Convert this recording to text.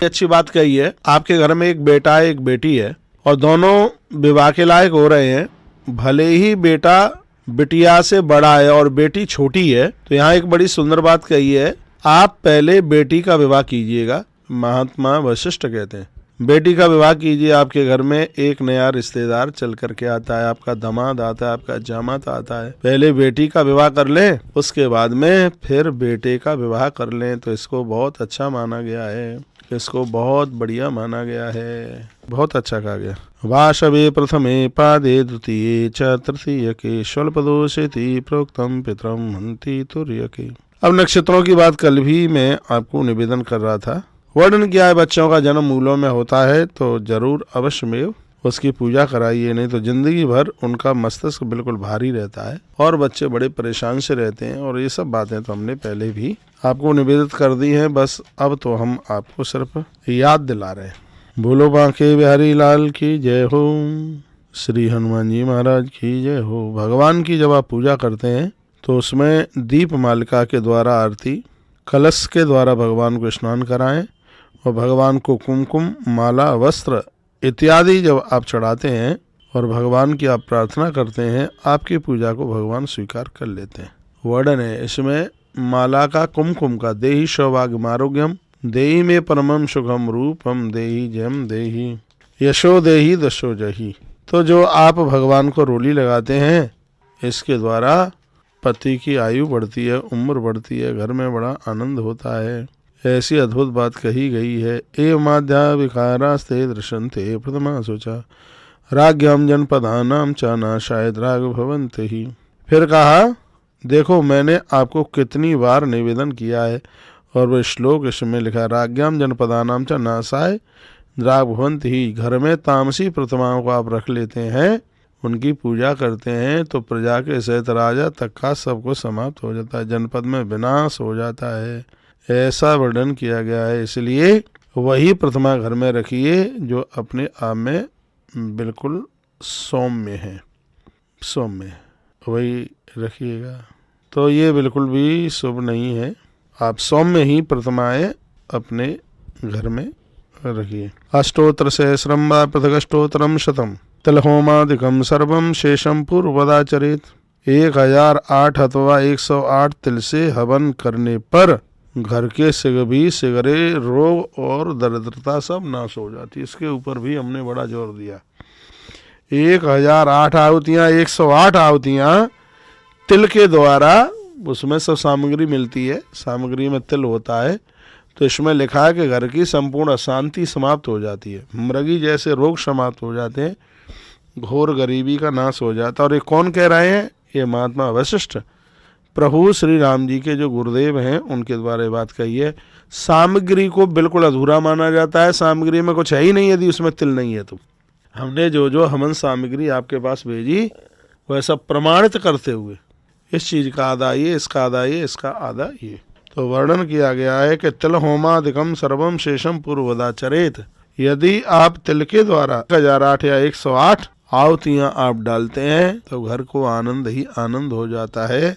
अच्छी बात कही है। आपके घर में एक बेटा है, एक बेटी है और दोनों विवाह के लायक हो रहे हैं। भले ही बेटा बिटिया से बड़ा है और बेटी छोटी है, तो यहाँ एक बड़ी सुंदर बात कही है, आप पहले बेटी का विवाह कीजिएगा। महात्मा वशिष्ठ कहते हैं बेटी का विवाह कीजिए। आपके घर में एक नया रिश्तेदार चल करके आता है, आपका दामाद आता है, आपका जामाता आता है। पहले बेटी का विवाह कर लें, उसके बाद में फिर बेटे का विवाह कर लें, तो इसको बहुत अच्छा माना गया है, इसको बहुत बढ़िया माना गया है, बहुत अच्छा कहा गया। वाशवे प्रथमे पादे द्वितीये च तृतीय के स्वल्पदोषेति प्रोक्तम पितरम हन्ति तुर्य के। अब नक्षत्रों की बात कल भी मैं आपको निवेदन कर रहा था। वर्णन किया है बच्चों का जन्म मूलों में होता है तो जरूर अवश्य में उसकी पूजा कराइए, नहीं तो जिंदगी भर उनका मस्तिष्क बिल्कुल भारी रहता है और बच्चे बड़े परेशान से रहते हैं। और ये सब बातें तो हमने पहले भी आपको निवेदित कर दी हैं, बस अब तो हम आपको सिर्फ याद दिला रहे हैं। बोलो बांके बिहारी लाल की जय हो, श्री हनुमान जी महाराज की जय हो। भगवान की जब आप पूजा करते हैं तो उसमें दीप मालिका के द्वारा आरती, कलश के द्वारा भगवान को स्नान कराएं और भगवान को कुमकुम, माला, वस्त्र इत्यादि जब आप चढ़ाते हैं और भगवान की आप प्रार्थना करते हैं, आपकी पूजा को भगवान स्वीकार कर लेते हैं। वर्णन है इसमें माला का, कुमकुम का, देहि सौभाग्यम आरोग्यम, देहि में परमम सुखम रूपम, देहि जयम देहि यशो देहि दशो जही। तो जो आप भगवान को रोली लगाते हैं, इसके द्वारा पति की आयु बढ़ती है, उम्र बढ़ती है, घर में बड़ा आनंद होता है। ऐसी अद्भुत बात कही गई है। एवमाद्या विकारास्ते दृश्यन्ते प्रथमा सोचा राज्ञाम जनपदानाम च नाशायद राग भवन्ते ही। फिर कहा देखो मैंने आपको कितनी बार निवेदन किया है, और वह श्लोक इसमें लिखा, राज्ञाम जनपदानाम च नाशाय राग भवन्ते ही। घर में तामसी प्रतिमाओं को आप रख लेते हैं, उनकी पूजा करते हैं, तो प्रजा के सहित राजा तक का सबको समाप्त हो जाता है, जनपद में विनाश हो जाता है, ऐसा वर्णन किया गया है। इसलिए वही प्रतिमा घर में रखिए जो अपने आप में बिल्कुल सौम्य है, सौम्य वही रखिएगा। तो ये बिल्कुल भी शुभ नहीं है, आप सौम्य ही प्रतिमाएं अपने घर में रखिए। अष्टोत्तर सहस्रम वा पृथगष्टोत्तरम शतम तिलहोमादिकम सर्वम शेषम पूर्वदाचरित। 1008 अथवा 108 तिल से हवन करने पर घर के सिगरे रोग और दरिद्रता सब नाश हो जाती है। इसके ऊपर भी हमने बड़ा जोर दिया। 1008 आहुतियाँ, 108 आहुतियाँ तिल के द्वारा, उसमें सब सामग्री मिलती है, सामग्री में तिल होता है। तो इसमें लिखा है कि घर की संपूर्ण अशांति समाप्त हो जाती है, मृगी जैसे रोग समाप्त हो जाते हैं, घोर गरीबी का नाश हो जाता है। और ये कौन कह रहे हैं? ये महात्मा वशिष्ठ प्रभु श्री राम जी के जो गुरुदेव हैं, उनके द्वारा ये बात कही है। सामग्री को बिल्कुल अधूरा माना जाता है, सामग्री में कुछ है ही नहीं यदि उसमें तिल नहीं है तो। हमने जो जो हवन सामग्री आपके पास भेजी वह सब प्रमाणित करते हुए इस चीज का आधा ये, इसका आधा ये, इसका आधा ये। तो वर्णन किया गया है कि तिल होमादिकम सर्वम शेषम पूर्वदाचरेत। यदि आप तिल के द्वारा 1008 या 108 आहुतियाँ आप डालते हैं तो घर को आनंद ही आनंद हो जाता है।